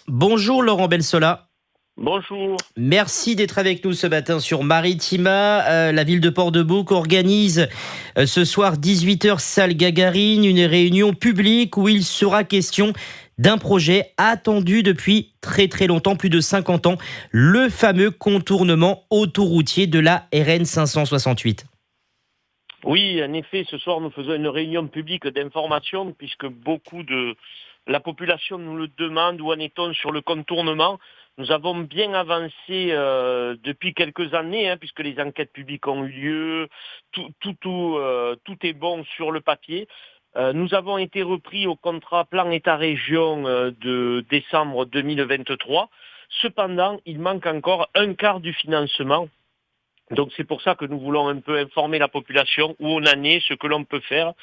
Bonjour Laurent Belsola. Bonjour. Merci d'être avec nous ce matin sur Maritima. La ville de Port-de-Bouc organise ce soir 18h salle Gagarine, une réunion publique où il sera question d'un projet attendu depuis très très longtemps, plus de 50 ans, le fameux contournement autoroutier de la RN 568. Oui, en effet, ce soir, nous faisons une réunion publique d'information puisque beaucoup de la population nous le demande. Où en est-on sur le contournement? Nous avons bien avancé depuis quelques années, puisque les enquêtes publiques ont eu lieu. Tout est bon sur le papier. Nous avons été repris au contrat plan État-région de décembre 2023. Cependant, il manque encore un quart du financement. Donc c'est pour ça que nous voulons un peu informer la population où on en est, ce que l'on peut faire,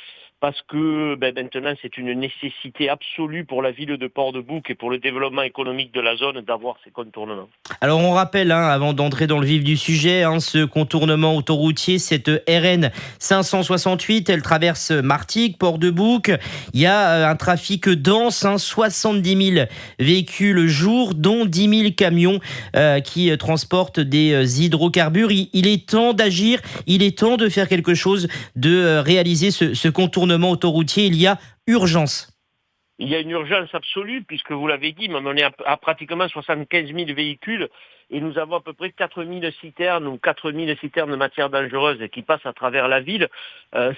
parce que maintenant c'est une nécessité absolue pour la ville de Port-de-Bouc et pour le développement économique de la zone d'avoir ces contournements. Alors on rappelle, avant d'entrer dans le vif du sujet, ce contournement autoroutier, cette RN 568, elle traverse Martigues, Port-de-Bouc. Il y a un trafic dense, 70 000 véhicules jour, dont 10 000 camions qui transportent des hydrocarbures. Il est temps d'agir, il est temps de faire quelque chose, de réaliser ce contournement autoroutier. Il y a urgence. Il y a une urgence absolue, puisque vous l'avez dit, on est à pratiquement 75 000 véhicules et nous avons à peu près 4 000 citernes ou 4 000 citernes de matières dangereuses qui passent à travers la ville.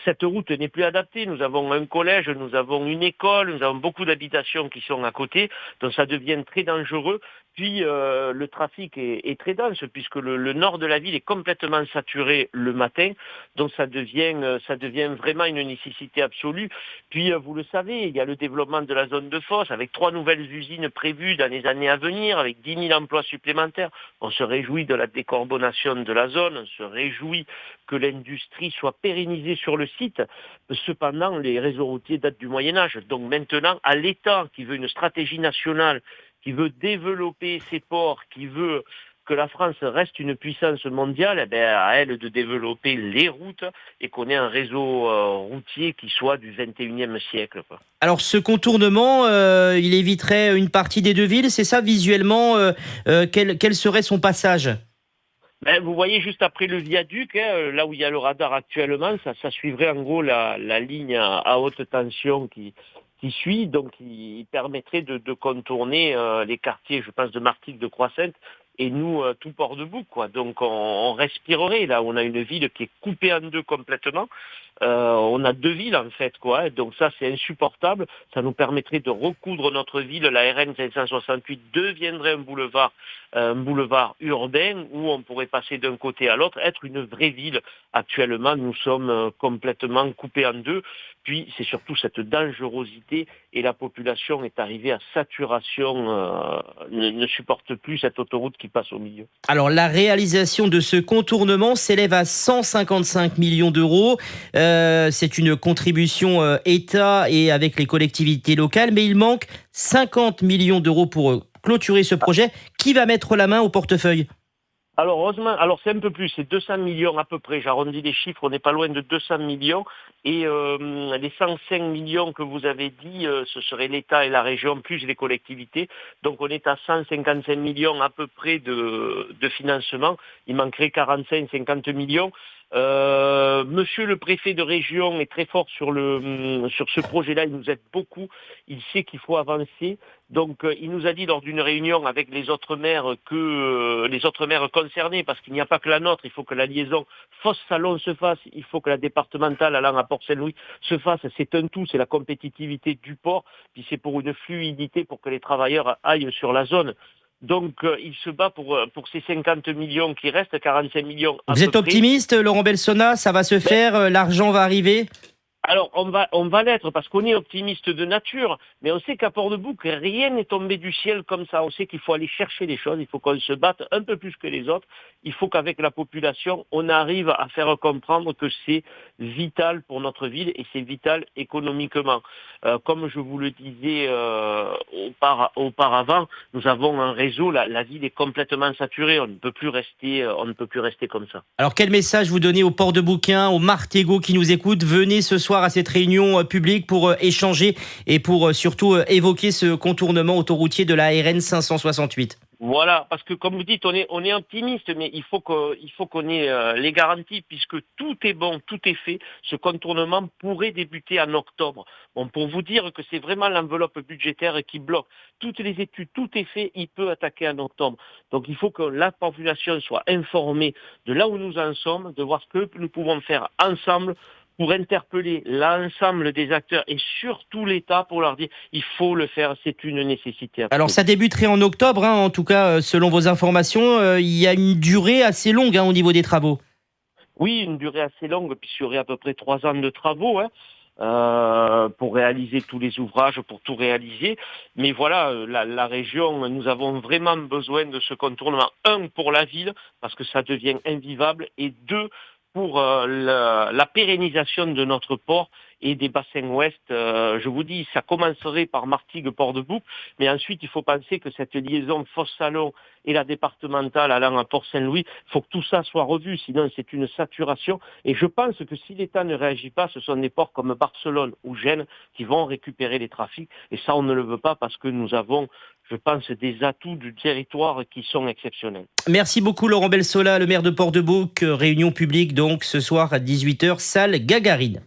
Cette route n'est plus adaptée. Nous avons un collège, nous avons une école, nous avons beaucoup d'habitations qui sont à côté, donc ça devient très dangereux. Puis le trafic est très dense, puisque le nord de la ville est complètement saturé le matin, donc ça devient vraiment une nécessité absolue. Puis vous le savez, il y a le développement de la zone de Fosse, avec 3 nouvelles usines prévues dans les années à venir, avec 10 000 emplois supplémentaires. On se réjouit de la décarbonation de la zone, on se réjouit que l'industrie soit pérennisée sur le site. Cependant, les réseaux routiers datent du Moyen-Âge. Donc maintenant, à l'État qui veut une stratégie nationale, qui veut développer ses ports, qui veut que la France reste une puissance mondiale, à elle de développer les routes et qu'on ait un réseau routier qui soit du 21e siècle. Alors ce contournement, il éviterait une partie des deux villes, c'est ça visuellement, quel serait son passage ? Vous voyez juste après le viaduc, là où il y a le radar actuellement, ça suivrait en gros la ligne à haute tension qui suit, donc il permettrait de contourner les quartiers, je pense, de Martigues, de Croix-Sainte, et nous, tout Port-de-Bouc, quoi. Donc on respirerait, là, on a une ville qui est coupée en deux complètement. On a deux villes, en fait, quoi. Donc ça, c'est insupportable. Ça nous permettrait de recoudre notre ville. La RN 568 deviendrait un boulevard urbain où on pourrait passer d'un côté à l'autre, être une vraie ville. Actuellement, nous sommes complètement coupés en deux. Puis, c'est surtout cette dangerosité et la population est arrivée à saturation, ne supporte plus cette autoroute qui passe au milieu. Alors la réalisation de ce contournement s'élève à 155 millions d'euros. C'est une contribution État et avec les collectivités locales, mais il manque 50 millions d'euros pour clôturer ce projet. Qui va mettre la main au portefeuille ? Alors heureusement, c'est un peu plus, c'est 200 millions à peu près, j'arrondis les chiffres, on n'est pas loin de 200 millions, et les 105 millions que vous avez dit, ce serait l'État et la région, plus les collectivités, donc on est à 155 millions à peu près de financement, il manquerait 45-50 millions. Monsieur le préfet de région est très fort sur ce projet-là, il nous aide beaucoup, il sait qu'il faut avancer. Donc il nous a dit lors d'une réunion avec les autres maires que les autres maires concernés, parce qu'il n'y a pas que la nôtre, il faut que la liaison Fosse-Salon se fasse, il faut que la départementale allant à Port-Saint-Louis se fasse, c'est un tout, c'est la compétitivité du port, puis c'est pour une fluidité, pour que les travailleurs aillent sur la zone. Donc il se bat pour ces 50 millions qui restent, 45 millions à peu près. Vous êtes optimiste, Laurent Belsola ? Ça va se faire, l'argent va arriver ? Alors, on va l'être parce qu'on est optimiste de nature, mais on sait qu'à Port-de-Bouc, rien n'est tombé du ciel comme ça. On sait qu'il faut aller chercher des choses, il faut qu'on se batte un peu plus que les autres. Il faut qu'avec la population, on arrive à faire comprendre que c'est vital pour notre ville et c'est vital économiquement. Comme je vous le disais auparavant, nous avons un réseau, la ville est complètement saturée, on ne peut plus rester comme ça. Alors quel message vous donnez aux Port-de-Boucains, aux Martégots qui nous écoutent ? Venez ce soir soir à cette réunion publique pour échanger et pour surtout évoquer ce contournement autoroutier de la RN 568. Voilà, parce que comme vous dites, on est optimiste, mais il faut qu'on ait les garanties, puisque tout est bon, tout est fait. Ce contournement pourrait débuter en octobre. Bon, pour vous dire que c'est vraiment l'enveloppe budgétaire qui bloque. Toutes les études, tout est fait, il peut attaquer en octobre. Donc il faut que la population soit informée de là où nous en sommes, de voir ce que nous pouvons faire ensemble pour interpeller l'ensemble des acteurs et surtout l'État pour leur dire il faut le faire, c'est une nécessité absolue. Alors ça débuterait en octobre, en tout cas selon vos informations. Il y a une durée assez longue au niveau des travaux. Oui, une durée assez longue, puisqu'il y aurait à peu près 3 ans de travaux pour réaliser tous les ouvrages, pour tout réaliser. Mais voilà, la région, nous avons vraiment besoin de ce contournement. Un, pour la ville, parce que ça devient invivable, et deux, pour la pérennisation de notre port et des bassins ouest. Je vous dis, ça commencerait par Martigues-Port-de-Bouc, mais ensuite il faut penser que cette liaison Fosse-Salon et la départementale allant à Port-Saint-Louis, il faut que tout ça soit revu, sinon c'est une saturation. Et je pense que si l'État ne réagit pas, ce sont des ports comme Barcelone ou Gênes qui vont récupérer les trafics. Et ça, on ne le veut pas parce que nous avons, je pense, des atouts du territoire qui sont exceptionnels. Merci beaucoup Laurent Belsola, le maire de Port-de-Bouc. Réunion publique donc ce soir à 18h, salle Gagarine.